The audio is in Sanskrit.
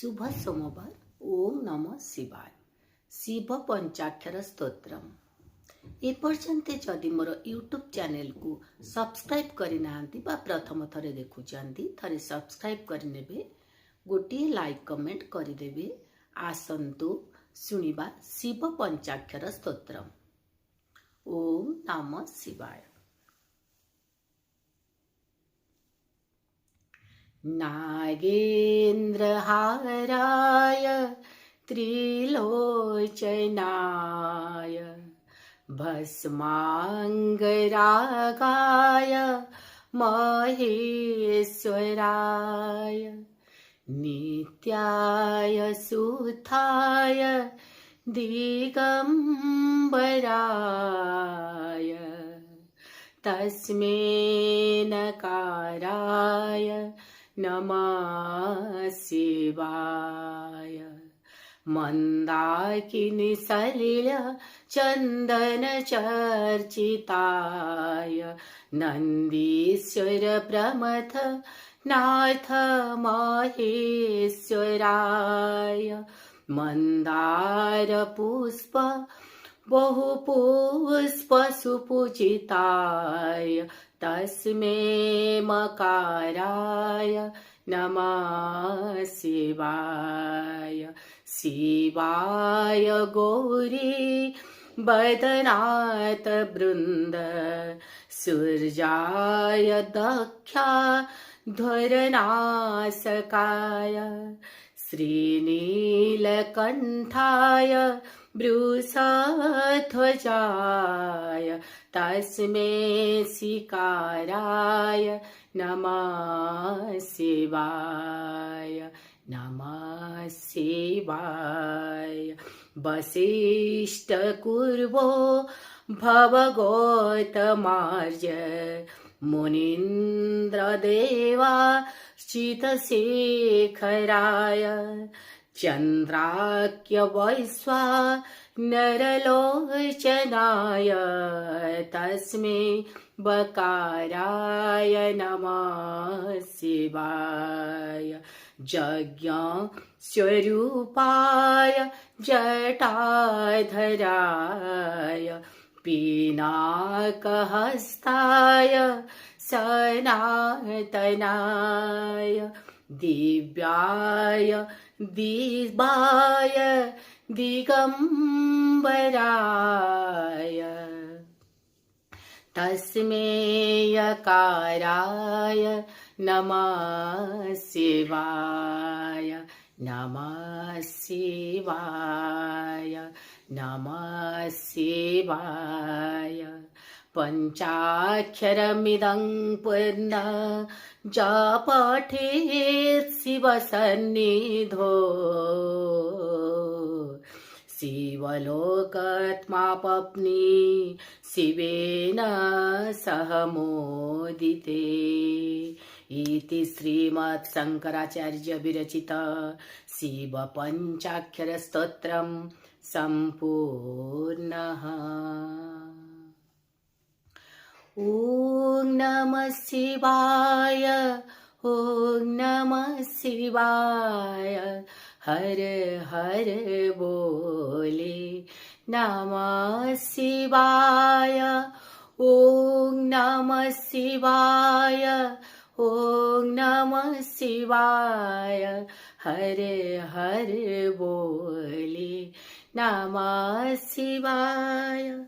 शुभ सोमवार। ओम नमः शिवाय। शिव पंचाक्षर स्तोत्रम। एपर्यंत जदि मोर यूट्यूब चैनल को सब्सक्राइब करना प्रथम थरे देखुंती थरे सब्सक्राइब करने गोटे लाइक कमेंट करदे। आसतु शुणिबा शिव पंचाक्षर स्तोत्रम। ओम नमः शिवाय। नागेन्द्रहाराय त्रिलोचनाय भस्मांगरागाय महेश्वराय नित्याय सुताय दिगंबराय तस्मै नकाराय नमः शिवाय। मंदाकिनी सलिल चंदन चर्चिताय नंदीश्वर प्रमथ नाथ महेश्वराय मंदार पुष्प बहुपुष्प सुपूजिताय तस्मै मकाराय नमः शिवाय। शिवाय गौरी बदनाथ वृंद सूर्याय दक्षा ध्वरनाशकाय श्रीनीलकंठाय वृषध्वजाय तस्मै शिकाराय नमः शिवाय। नमः शिवाय। वसिष्ठ कुर्वो भवगौतमार्य मुनीन्द्रदेवा चितशेखराय चंद्राख्य वैश्वा नरलोचनाय तस्मै बकाराय नमः शिवाय। यज्ञ स्वरूपाय जटाधराय पिनाकहस्ताय सनातनाय दिव्याय दिवाय दिगंबराय तस्मै यकाराय नमः शिवाय। नमः शिवाय। नमः शिवाय। पंचाक्षरमिदं पूर्ण जपठेत् शिवसन्निधौ शिवलोकात्मापत्नी शिवेन सह मोदिते। इति श्रीमत् शंकराचार्य विरचित शिव पंचाक्षर स्तोत्रम संपूर्णः। ओम नमः शिवाय। ओम नमः शिवाय। हर हर बोले नमः शिवाय। ओम नमः शिवाय। ओम नमः शिवाय। हर हर बोले नमः शिवाय।